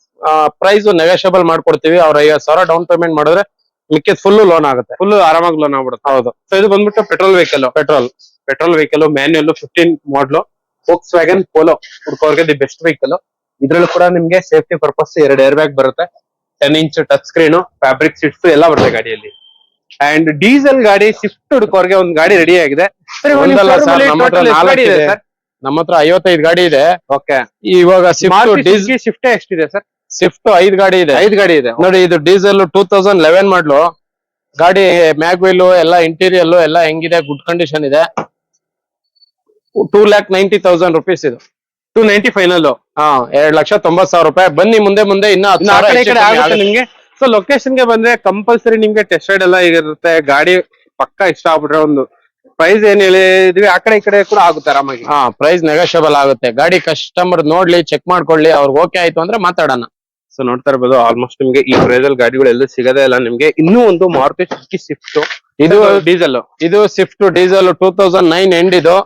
ಪ್ರೈಸ್ ನೆಗೋಷಿಯಬಲ್ ಮಾಡ್ಕೊಡ್ತೀವಿ. ಅವ್ರ 50,000 ಡೌನ್ ಪೇಮೆಂಟ್ ಮಾಡಿದ್ರೆ ಮಿಕ್ಕಿದ್ ಫುಲ್ ಲೋನ್ ಆಗುತ್ತೆ. ಫುಲ್ ಆರಾಮಾಗಿ ಲೋನ್ ಆಗ್ಬಿಡುತ್ತೆ. ಹೌದು. ಸೊ ಇದು ಬಂದ್ಬಿಟ್ಟು petrol vehicle. Petrol vehicle manual 15 ಮಾಡಲು Volkswagen Polo ಹುಡುಕೋರ್ಗೆ ದಿ ಬೆಸ್ಟ್ ವೆಹಿಕಲ್. ಇದ್ರಲ್ಲೂ ಕೂಡ ನಿಮ್ಗೆ ಸೇಫ್ಟಿ ಪರ್ಪಸ್ 2 ಏರ್ ಬ್ಯಾಗ್ ಬರುತ್ತೆ, 10 inch touch screen, fabric seats ಎಲ್ಲ ಬರುತ್ತೆ ಗಾಡಿಯಲ್ಲಿ. ಅಂಡ್ ಡೀಸೆಲ್ ಗಾಡಿ ಸ್ವಿಫ್ಟ್ ಹುಡುಕೋರ್ಗೆ ಒಂದು ಗಾಡಿ ರೆಡಿ ಆಗಿದೆ. ನಮ್ಮ ಹತ್ರ 55 ಗಾಡಿ ಇದೆ. ಓಕೆ. ಇವಾಗ ಸ್ವಿಫ್ಟ್ ಎಷ್ಟಿದೆ ಸರ್? ಸ್ವಿಫ್ಟ್ 5 ಗಾಡಿ ಇದೆ. 5 ಗಾಡಿ ಇದೆ. ನೋಡಿ ಇದು ಡೀಸೆಲ್ 2011 ಮಾಡಲು. ಗಾಡಿ ಮ್ಯಾಗ್ವಿಲ್ ಎಲ್ಲ ಇಂಟೀರಿಯಲ್ ಎಲ್ಲ ಹೆಂಗಿದೆ, ಗುಡ್ ಕಂಡೀಷನ್ ಇದೆ. 2,90,000 rupees ಇದು. 290 ಫೈನಲ್. 2,90,000 ರೂಪಾಯಿ. ಬನ್ನಿ ಮುಂದೆ ಇನ್ನ 10,000 ಆಗುತ್ತೆ ನಿಮ್ಗೆ. ಸೊ ಲೊಕೇಶನ್ ಗೆ ಬಂದ್ರೆ ಕಂಪಲ್ಸರಿ ನಿಮ್ಗೆ ಟೆಸ್ಟ್ ರೈಡ್ ಎಲ್ಲ ಇರುತ್ತೆ. ಗಾಡಿ ಪಕ್ಕ ಇಷ್ಟ ಆಗ್ಬಿಟ್ರೆ ಒಂದು ಪ್ರೈಸ್ ಏನ್ ಹೇಳಿದ್ವಿ ಆ ಕಡೆ ಈ ಕಡೆ ಕೂಡ ಆಗುತ್ತೆ ಆರಾಮಾಗಿ. ಪ್ರೈಸ್ ನೆಗೋಷಿಯಬಲ್ ಆಗುತ್ತೆ. ಗಾಡಿ ಕಸ್ಟಮರ್ ನೋಡ್ಲಿ, ಚೆಕ್ ಮಾಡ್ಕೊಳ್ಳಿ. ಅವ್ರಿಗೆ ಓಕೆ ಆಯ್ತು ಅಂದ್ರೆ ಮಾತಾಡೋಣ. ಸೊ ನೋಡ್ತಾ ಇರ್ಬೋದು ಆಲ್ಮೋಸ್ಟ್ ನಿಮ್ಗೆ ಈ ಪ್ರೈಸ್ ಅಲ್ಲಿ ಗಾಡಿಗಳು ಎಲ್ಲ ಸಿಗದೇ ಇಲ್ಲ ನಿಮ್ಗೆ. ಇನ್ನೂ ಒಂದು ಮಾರುತಿ ಸುಜುಕಿ ಸ್ವಿಫ್ಟ್. ಇದು ಡೀಸೆಲ್. ಇದು ಸ್ವಿಫ್ಟ್ ಡೀಸೆಲ್ 2009 ಎಂಡ್. ಇದು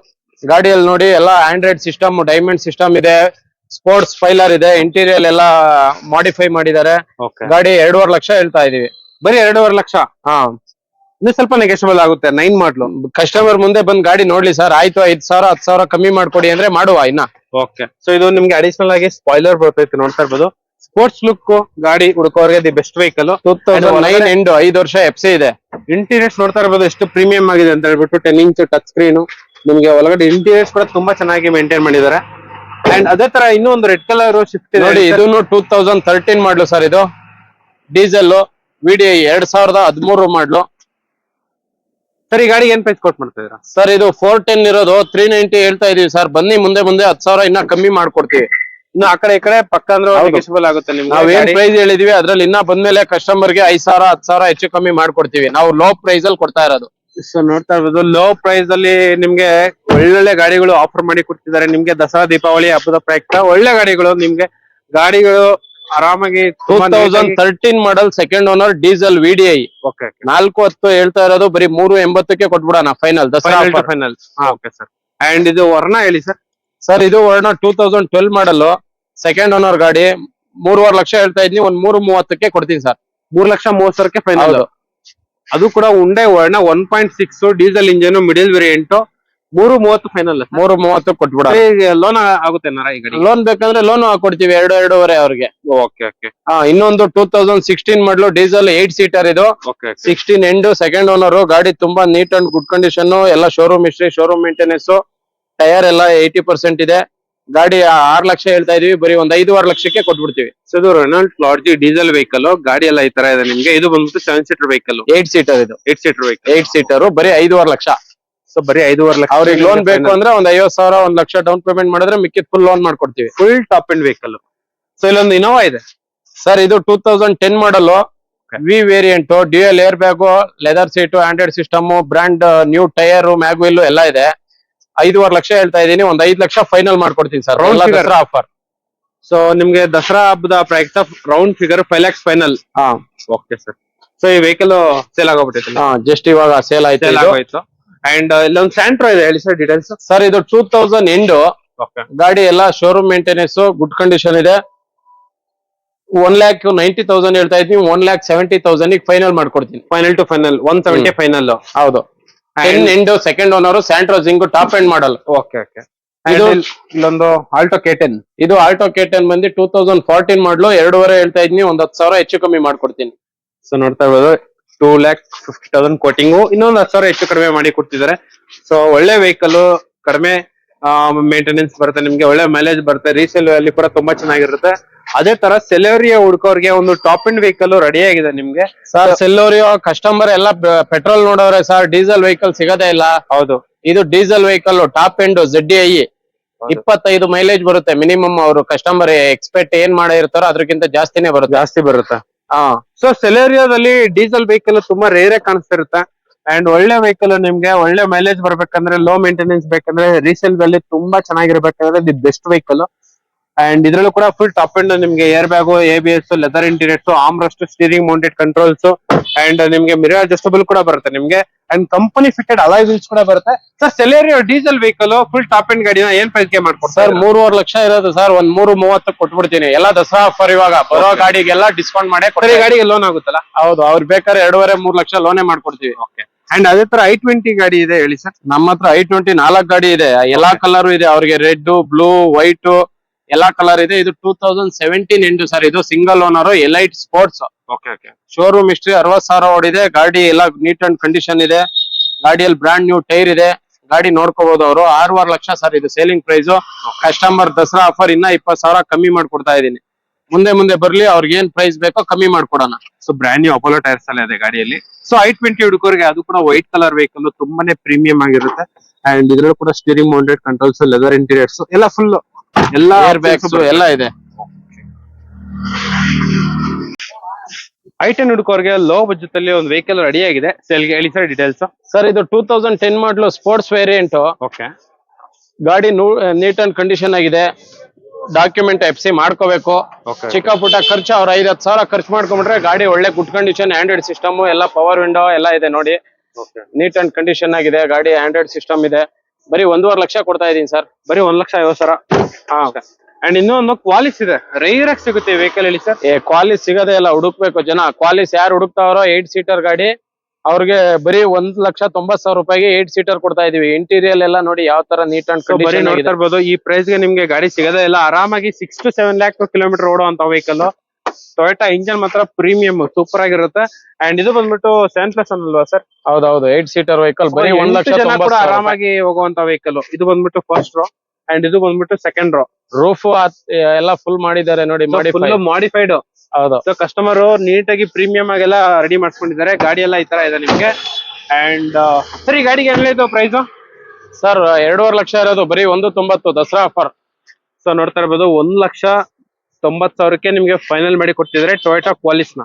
ಗಾಡಿಯಲ್ಲಿ ನೋಡಿ ಎಲ್ಲ ಆಂಡ್ರಾಯ್ಡ್ ಸಿಸ್ಟಮ್, ಡೈಮಂಡ್ ಸಿಸ್ಟಮ್ ಇದೆ, ಸ್ಪೋರ್ಟ್ಸ್ ಫೈಲರ್ ಇದೆ, ಇಂಟೀರಿಯರ್ ಎಲ್ಲ ಮಾಡಿಫೈ ಮಾಡಿದ್ದಾರೆ. ಗಾಡಿ 2.5 ಲಕ್ಷ ಹೇಳ್ತಾ ಇದೀವಿ. ಬರೀ 2.5 ಲಕ್ಷ. ಇನ್ನು ಸ್ವಲ್ಪ ನೆಗೆಷಬಲ್ ಆಗುತ್ತೆ. 9 ಮಾಡಲು. ಕಸ್ಟಮರ್ ಮುಂದೆ ಬಂದ್ ಗಾಡಿ ನೋಡ್ಲಿ ಸರ್. ಆಯ್ತು 5,000 10,000 ಕಮ್ಮಿ ಮಾಡ್ಕೊಡಿ ಅಂದ್ರೆ ಮಾಡುವ ಇನ್ನ. ಓಕೆ. ಸೊ ಇದು ನಿಮ್ಗೆ ಅಡಿಷನಲ್ ಆಗಿ ಸ್ಪಾಯ್ಲರ್ ಬರ್ತೈತೆ ನೋಡ್ತಾ ಇರ್ಬೋದು. ಸ್ಪೋರ್ಟ್ಸ್ ಲುಕ್ ಗಾಡಿ ಹುಡುಕೋರ್ಗೆ ದಿ ಬೆಸ್ಟ್ ವೆಹಿಕಲ್. 2009 ಎಂಡ್. 5 ವರ್ಷ FC ಇದೆ. ಇಂಟೀರಿಯರ್ಸ್ ನೋಡ್ತಾ ಇರ್ಬೋದು ಎಷ್ಟು ಪ್ರೀಮಿಯಂ ಆಗಿದೆ ಅಂತ ಹೇಳ್ಬಿಟ್ಟು. 10 ಇಂಚ್ ಟಚ್ ಸ್ಕ್ರೀನ್ ನಿಮ್ಗೆ. ಒಳಗಡೆ ಇಂಟೀರಿಯರ್ಸ್ ಕೂಡ ತುಂಬಾ ಚೆನ್ನಾಗಿ ಮೇಂಟೈನ್ ಮಾಡಿದ್ದಾರೆ. ಅಂಡ್ ಅದೇ ತರ ಇನ್ನೂ ಒಂದು ರೆಡ್ ಕಲರ್ ಶಿಫ್ಟ್ ಇದೆ ನೋಡಿ. ಇದನ್ನು 2013 ಮಾಡಲು ಸರ್. ಇದು ಡೀಸೆಲ್ VDI 2013 ಮಾಡಲು. ಸರ್ ಈ ಗಾಡಿಗೆ ಏನ್ ಪ್ರೈಸ್ ಕೊಟ್ ಮಾಡ್ತಾ ಇದೀರಾ ಸರ್? ಇದು 410 ಇರೋದು 390 ಹೇಳ್ತಾ ಇದೀವಿ ಸರ್. ಬನ್ನಿ ಮುಂದೆ 10,000 ಇನ್ನ ಕಮ್ಮಿ ಮಾಡ್ಕೊಡ್ತೀವಿ. ಇನ್ನು ಆ ಕಡೆ ಈ ಕಡೆ ಪಕ್ಕ ಅಂದ್ರೆ ನೆಗೆಷಬಲ್ ಆಗುತ್ತೆ ನಿಮ್ಗೆ. ನಾವ್ ಏನ್ ಪ್ರೈಸ್ ಹೇಳಿದೀವಿ ಅದ್ರಲ್ಲಿ ಇನ್ನ ಬಂದ್ಮೇಲೆ ಕಸ್ಟಮರ್ ಗೆ 5,000 10,000 ಹೆಚ್ಚು ಕಮ್ಮಿ ಮಾಡ್ಕೊಡ್ತೀವಿ. ನಾವು ಲೋ ಪ್ರೈಸ್ ಅಲ್ಲಿ ಕೊಡ್ತಾ ಇರೋದು. ಸೊ ನೋಡ್ತಾ ಇರ್ಬೋದು ಲೋ ಪ್ರೈಸ್ ಅಲ್ಲಿ ನಿಮ್ಗೆ ಒಳ್ಳೊಳ್ಳೆ ಗಾಡಿಗಳು ಆಫರ್ ಮಾಡಿ ಕೊಡ್ತಿದ್ದಾರೆ ನಿಮ್ಗೆ ದಸರಾ ದೀಪಾವಳಿ ಹಬ್ಬದ ಪ್ರಯುಕ್ತ ಒಳ್ಳೆ ಗಾಡಿಗಳು ನಿಮ್ಗೆ ಗಾಡಿಗಳು ಆರಾಮಾಗಿ 2013 model second owner diesel VDI. Okay 410 ಹೇಳ್ತಾ ಇರೋದು ಬರೀ 380ಕ್ಕೆ ಕೊಟ್ಬಿಡೋಣ final Dasara final. Okay sir. And ಇದು ವರ್ಣ ಹೇಳಿ ಸರ್. ಸರ್ ಇದು ವರ್ಣ 2012 ಮಾಡಲ್ ಸೆಕೆಂಡ್ ಓನರ್ ಗಾಡಿ 3.5 ಲಕ್ಷ ಹೇಳ್ತಾ ಇದ್ನಿ, ಒಂದ್ 330ಕ್ಕೆ ಕೊಡ್ತೀನಿ ಸರ್. 3,30,000 ಫೈನಲ್. ಅದು ಕೂಡ ಉಂಡೆ Verna 1.6 diesel engine middle variant 330 final. 330 ಕೊಟ್ಬಿಡ. ಲೋನ್ ಆಗುತ್ತೆ ಈ ಗಾಡಿ? ಲೋನ್ ಬೇಕಂದ್ರೆ ಲೋನ್ ಹಾಕೊಡ್ತೀವಿ 2.5 ಅವ್ರಿಗೆ. Okay okay. ಇನ್ನೊಂದು 2016 ಮಾಡಲು ಡೀಸೆಲ್ 8 ಸೀಟರ್ ಇದು. 16 ಎಂಡ್ ಸೆಕೆಂಡ್ ಓನರ್ ಗಾಡಿ ತುಂಬಾ ನೀಟ್ ಅಂಡ್ ಗುಡ್ ಕಂಡೀಷನ್, ಎಲ್ಲ showroom history, showroom maintenance, tyre ಎಲ್ಲ 80% ಇದೆ. ಗಾಡಿ 6 ಲಕ್ಷ ಹೇಳ್ತಾ ಇದೀವಿ, ಬರೀ ಒಂದ್ 5.5 ಲಕ್ಷಕ್ಕೆ ಕೊಟ್ಬಿಡ್ತೀವಿ. ಸೊ ಇದು ರೆನಾಲ್ಟ್ ಲಾರ್ಜಿ ಡೀಸೆಲ್ ವೆಹಿಕಲ್ ಗಾಡಿ ಎಲ್ಲ ಈ ತರ ಇದೆ ನಿಮ್ಗೆ. ಇದು ಬಂದ್ಬಿಟ್ಟು 7 ಸೀಟರ್ ವೆಹಿಕಲ್. 8 ಸೀಟರ್ ಇದು. 8 ಸೀಟರ್ ವೆಹಿಕಲ್. 8 ಸೀಟರ್ ಬರೀ 5.5 ಲಕ್ಷ. ಸೊ ಬರೀ 5.5 ಲಕ್ಷ. ಅವ್ರಿಗೆ ಲೋನ್ ಬೇಕು ಅಂದ್ರೆ ಒಂದ್ 50,000 1 ಲಕ್ಷ ಡೌನ್ ಪೇಮೆಂಟ್ ಮಾಡಿದ್ರೆ ಮಿಕ್ಕಿದ್ ಫುಲ್ ಲೋನ್ ಮಾಡ್ಕೊಡ್ತೀವಿ. Full top and vehicle. So ಇಲ್ಲೊಂದು ಇನೋವಾ ಇದೆ ಸರ್, ಇದು 2010 model V variant, dual air bag, leather seat, Android system, brand new tyre, mag wheel ಎಲ್ಲ ಇದೆ. 5.5 ಲಕ್ಷ ಹೇಳ್ತಾ ಇದೀನಿ, ಒಂದ್ 5 ಲಕ್ಷ ಫೈನಲ್ ಮಾಡ್ಕೊಡ್ತೀನಿ ಸರ್. ದಸರಾ ಆಫರ್. ಸೊ ನಿಮ್ಗೆ ದಸರಾ ಹಬ್ಬದ ಪ್ರಯುಕ್ತ round figure 5 lakhs final. Okay sir. So ಈ ವೆಹಿಕಲ್ ಸೇಲ್ ಆಗೋಗ್ಬಿಟ್ಟೈತೆ. ಜಸ್ಟ್ ಇವಾಗ ಸೇಲ್ ಆಯ್ತು. ಅಂಡ್ ಇಲ್ಲೊಂದು ಸ್ಯಾಂಟ್ರೋ ಇದೆ, ಹೇಳಿ ಸರ್ ಡೀಟೇಲ್ಸ್. ಸರ್ ಇದು 2000 ಎಂಡ್ ಗಾಡಿ, ಎಲ್ಲ ಶೋರೂಮ್ ಮೇಂಟೆನೆನ್ಸ್, ಗುಡ್ ಕಂಡೀಷನ್ ಇದೆ. 1,90,000 ಹೇಳ್ತಾ ಇದ್ವಿ, 1,70,000 ಫೈನಲ್ ಮಾಡ್ಕೊಡ್ತೀನಿ. Final to final 170 final. ಹೌದು. 10 end second owner, Santro Xing top end model. Okay okay. ಇಲ್ಲೊಂದು ಆಲ್ಟೋ K10. ಇದು ಆಲ್ಟೋ K10 ಬಂದು 2014 ಮಾಡ್ಲು, 2.5 ಹೇಳ್ತಾ ಇದ್ನಿ, ಒಂದ್ 10,000 ಹೆಚ್ಚು ಕಮ್ಮಿ ಮಾಡ್ಕೊಡ್ತೀನಿ. ಸೊ ನೋಡ್ತಾ ಇರ್ಬೋದು 2,50,000 ಕೋಟಿಂಗು, ಇನ್ನೊಂದು 10,000 ಹೆಚ್ಚು ಕಡಿಮೆ ಮಾಡಿ ಕೊಡ್ತಿದ್ದಾರೆ. ಸೊ ಒಳ್ಳೆ ವೆಹಿಕಲ್, ಕಡಿಮೆ ಮೇಂಟೆನೆನ್ಸ್ ಬರುತ್ತೆ ನಿಮ್ಗೆ, ಒಳ್ಳೆ ಮೈಲೇಜ್ ಬರುತ್ತೆ, ರೀಸೇಲ್ ವ್ಯಾಲ್ಯೂ ಕೂಡ ತುಂಬಾ ಚೆನ್ನಾಗಿರುತ್ತೆ. ಅದೇ ತರ ಸೆಲೆರಿಯೋ ಹುಡ್ಕೋರ್ಗೆ ಒಂದು ಟಾಪ್ ಅಂಡ್ ವೆಹಿಕಲ್ ರೆಡಿ ಆಗಿದೆ ನಿಮ್ಗೆ. ಸರ್ ಸೆಲೆರಿಯೋ ಕಸ್ಟಮರ್ ಎಲ್ಲ ಪೆಟ್ರೋಲ್ ನೋಡೋರೆ ಸರ್, ಡೀಸೆಲ್ ವೆಹಿಕಲ್ ಸಿಗೋದೇ ಇಲ್ಲ. ಹೌದು. ಇದು diesel vehicle top end ZDI 25 mileage ಬರುತ್ತೆ ಮಿನಿಮಮ್. ಅವರು ಕಸ್ಟಮರ್ ಎಕ್ಸ್ಪೆಕ್ಟ್ ಏನ್ ಮಾಡಿರ್ತಾರೋ ಅದಕ್ಕಿಂತ ಜಾಸ್ತಿ ಬರುತ್ತೆ. ಸೊ ಸೆಲೆರಿಯೋದಲ್ಲಿ ಡೀಸೆಲ್ ವೆಹಿಕಲ್ ತುಂಬಾ ರೇರ್ ಕಾಣಿಸ್ತಿರುತ್ತೆ. ಅಂಡ್ ಒಳ್ಳೆ ವೆಹಿಕಲ್ ನಿಮ್ಗೆ ಒಳ್ಳೆ ಮೈಲೇಜ್ ಬರ್ಬೇಕಂದ್ರೆ, ಲೋ ಮೇಂಟೆನೆನ್ಸ್ ಬೇಕಂದ್ರೆ, ರೀಸೇಲ್ ವ್ಯಾಲ್ಯೂ ತುಂಬಾ ಚೆನ್ನಾಗಿರ್ಬೇಕಂದ್ರೆ ದಿ ಬೆಸ್ಟ್ ವೆಹಿಕಲ್. ಅಂಡ್ ಇದ್ರಲ್ಲೂ ಕೂಡ ಫುಲ್ ಟಾಪ್ ಅಂಡ್ ನಿಮ್ಗೆ air bag, ABS, leather interiors, ಆರ್ಮ್ರೆಸ್ಟ್, steering mounted controls, and ನಿಮ್ಗೆ ಮಿರರ್ ಅಡ್ಜಸ್ಟಬಲ್ ಕೂಡ ಬರುತ್ತೆ ನಿಮ್ಗೆ. And company fitted alloy wheels ಕೂಡ ಬರುತ್ತೆ. Sir Celerio diesel vehicle full top and ಗಾಡಿನ ಏನ್ ಪ್ರೈಸ್ ಗೆ ಮಾಡ್ಕೊಡ್ತಾರೆ? ಸರ್ 3.5 ಲಕ್ಷ ಇರೋದು ಸರ್, ಒಂದ್ 330 ಕೊಟ್ಬಿಡ್ತೀನಿ. ಎಲ್ಲ ದಸರಾ ಆಫರ್ ಇವಾಗ ಬರೋ ಗಾಡಿಗೆಲ್ಲ ಡಿಸ್ಕೌಂಟ್ ಮಾಡಿ. ಗಾಡಿಗೆ ಲೋನ್ ಆಗುತ್ತಲ್ಲ? ಹೌದು, ಅವ್ರು ಬೇಕಾದ್ರೆ 2.5-3 ಲಕ್ಷ ಲೋನೇ ಮಾಡ್ಕೊಡ್ತೀವಿ. ಅಂಡ್ ಅದೇ ತರ i20 ಗಾಡಿ ಇದೆ, ಹೇಳಿ ಸರ್. ನಮ್ಮ ಹತ್ರ i20 4 ಗಾಡಿ ಇದೆ, ಎಲ್ಲಾ ಕಲರ್ ಇದೆ. ಅವ್ರಿಗೆ ರೆಡ್, ಬ್ಲೂ, ವೈಟ್ ಎಲ್ಲಾ ಕಲರ್ ಇದೆ. ಇದು 2017 ಎಂಡ್ ಸರ್, ಇದು single owner elite sports. Showroom history 60,000 ಓಡಿದೆ. ಗಾಡಿ ಎಲ್ಲ ನೀಟ್ ಅಂಡ್ ಕಂಡೀಷನ್ ಇದೆ. ಗಾಡಿಯಲ್ಲಿ ಬ್ರಾಂಡ್ ನ್ಯೂ ಟೈರ್ ಇದೆ. ಗಾಡಿ ನೋಡ್ಕೋಬಹುದು ಅವರು. 6.5 ಲಕ್ಷ ಸರ್ ಇದು selling price. Customer Dasara offer ಇನ್ನ 20,000 ಕಮ್ಮಿ ಮಾಡ್ಕೊಡ್ತಾ ಇದೀನಿ. ಮುಂದೆ ಬರ್ಲಿ, ಅವ್ರಿಗೆ ಏನ್ ಪ್ರೈಸ್ ಬೇಕೋ ಕಮ್ಮಿ ಮಾಡ್ಕೊಡೋಣ. So brand new Apollo tyres ಎಲ್ಲ ಇದೆ ಗಾಡಿಯಲ್ಲಿ. ಸೊ i20 ಹುಡುಗರಿಗೆ ಅದು ಕೂಡ ವೈಟ್ ಕಲರ್ ವೆಹಿಕಲ್ ತುಂಬಾನೇ ಪ್ರೀಮಿಯಂ ಆಗಿರುತ್ತೆ. ಅಂಡ್ ಇದ್ರಲ್ಲೂ ಕೂಡ steering mounted controls, leather interiors ಎಲ್ಲ ಫುಲ್ ಎಲ್ಲ ಏರ್ ಬ್ಯಾಗ್ಸ್ ಎಲ್ಲ ಇದೆ. i10 ಹುಡುಗರಿಗೆ ಲೋ ಬಜೆಟ್ ಅಲ್ಲಿ ಒಂದು ವೆಹಿಕಲ್ ರೆಡಿ ಆಗಿದೆ ಸೇಲ್ಗೆ, ಹೇಳಿ ಸರ್ ಡೀಟೇಲ್ಸ್. ಸರ್ ಇದು 2010 ಮಾಡಲು ಸ್ಪೋರ್ಟ್ಸ್ ವೇರಿಯಂಟ್. ಓಕೆ. ಗಾಡಿ ನೀಟ್ ಅಂಡ್ ಕಂಡೀಷನ್ ಆಗಿದೆ. ಡಾಕ್ಯುಮೆಂಟ್ FC ಮಾಡ್ಕೋಬೇಕು. ಚಿಕ್ಕ ಪುಟ್ಟ ಖರ್ಚು ಅವ್ರ 5-10,000 ಖರ್ಚು ಮಾಡ್ಕೊಂಡ್ಬಿಟ್ರೆ ಗಾಡಿ ಒಳ್ಳೆ ಗುಡ್ ಕಂಡೀಷನ್, ಆಂಡ್ರಾಯ್ಡ್ ಸಿಸ್ಟಮ್, ಎಲ್ಲ ಪವರ್ ವಿಂಡೋ ಎಲ್ಲ ಇದೆ ನೋಡಿ. ನೀಟ್ ಅಂಡ್ ಕಂಡೀಷನ್ ಆಗಿದೆ ಗಾಡಿ, ಆಂಡ್ರಾಯ್ಡ್ ಸಿಸ್ಟಮ್ ಇದೆ. ಬರೀ 1.5 ಲಕ್ಷ ಕೊಡ್ತಾ ಇದೀನಿ ಸರ್. ಬರೀ 1,50,000. ಅಂಡ್ ಇನ್ನೊಂದು ಕ್ವಾಲಿಸ್ ಇದೆ, ರೈರ್ ಆಗಿ ಸಿಗುತ್ತೆ ವೆಹಿಕಲ್, ಹೇಳಿ ಸರ್. ಕ್ವಾಲಿಸ್ ಸಿಗೋದೇ ಇಲ್ಲ, ಹುಡುಕ್ಬೇಕು ಜನ. ಕ್ವಾಲಿಸ್ ಯಾರು ಹುಡುಕ್ತಾವ್ರೋ 8 ಸೀಟರ್ ಗಾಡಿ, ಅವ್ರಿಗೆ ಬರೀ 1,90,000 ರೂಪಾಯಿಗೆ 8 ಸೀಟರ್ ಕೊಡ್ತಾ ಇದೀವಿ. ಇಂಟೀರಿಯರ್ ಎಲ್ಲ ನೋಡಿ ಯಾವ ತರ ನೀಟ್ ಅಂಡ್ ಕಂಡೀಷನ್ ನೋಡ್ತಾ ಇರ್ಬೋದು. ಈ ಪ್ರೈಸ್ ಗೆ ನಿಮ್ಗೆ ಗಾಡಿ ಸಿಗೋದೇ ಇಲ್ಲ. ಆರಾಮಾಗಿ 6 to 7 lakh ಕಿಲೋಮೀಟರ್ ಓಡುವಂತ ವೆಹಿಕಲ್. ಟೊಯೋಟಾ ಇಂಜನ್ ಮಾತ್ರ ಪ್ರೀಮಿಯಂ ಸೂಪರ್ ಆಗಿರುತ್ತೆ. ಅಂಡ್ ಇದು ಬಂದ್ಬಿಟ್ಟು 7+ ಅಲ್ವಾ ಸರ್? ಹೌದೌದು, 8 ಸೀಟರ್ ವೆಹಿಕಲ್, ಬರೀ 1,90,000 ಆರಾಮಾಗಿ ಹೋಗುವಂತ ವೆಹಿಕಲ್. ಇದು ಬಂದ್ಬಿಟ್ಟು ಫಸ್ಟ್ ರೋ ಅಂಡ್ ಇದು ಬಂದ್ಬಿಟ್ಟು ಸೆಕೆಂಡ್ ರೋ. ರೂಫ್ ಎಲ್ಲ ಫುಲ್ ಮಾಡಿದ್ದಾರೆ ನೋಡಿ, ಮಾಡಿಫೈಡ್. ಹೌದು. ಸೊ ಕಸ್ಟಮರ್ ನೀಟಾಗಿ ಪ್ರೀಮಿಯಂ ಆಗೆಲ್ಲ ರೆಡಿ ಮಾಡ್ಕೊಂಡಿದ್ದಾರೆ. ಗಾಡಿ ಎಲ್ಲ ಈ ತರ ಇದೆ ನಿಮ್ಗೆ. ಅಂಡ್ ಸರ್ ಈ ಗಾಡಿಗೆ ಏನಿದೆ ಪ್ರೈಸ್? ಸರ್ 2.5 ಲಕ್ಷ ಇರೋದು, ಬರೀ 190 ದಸರಾ ಆಫರ್. ಸೊ ನೋಡ್ತಾ ಇರ್ಬೋದು 1,90,000ಕ್ಕೆ ನಿಮ್ಗೆ ಫೈನಲ್ ಮಾಡಿ ಕೊಡ್ತಿದ್ರೆ ಟೊಯೋಟಾ ಕ್ವಾಲಿಸ್ ನ.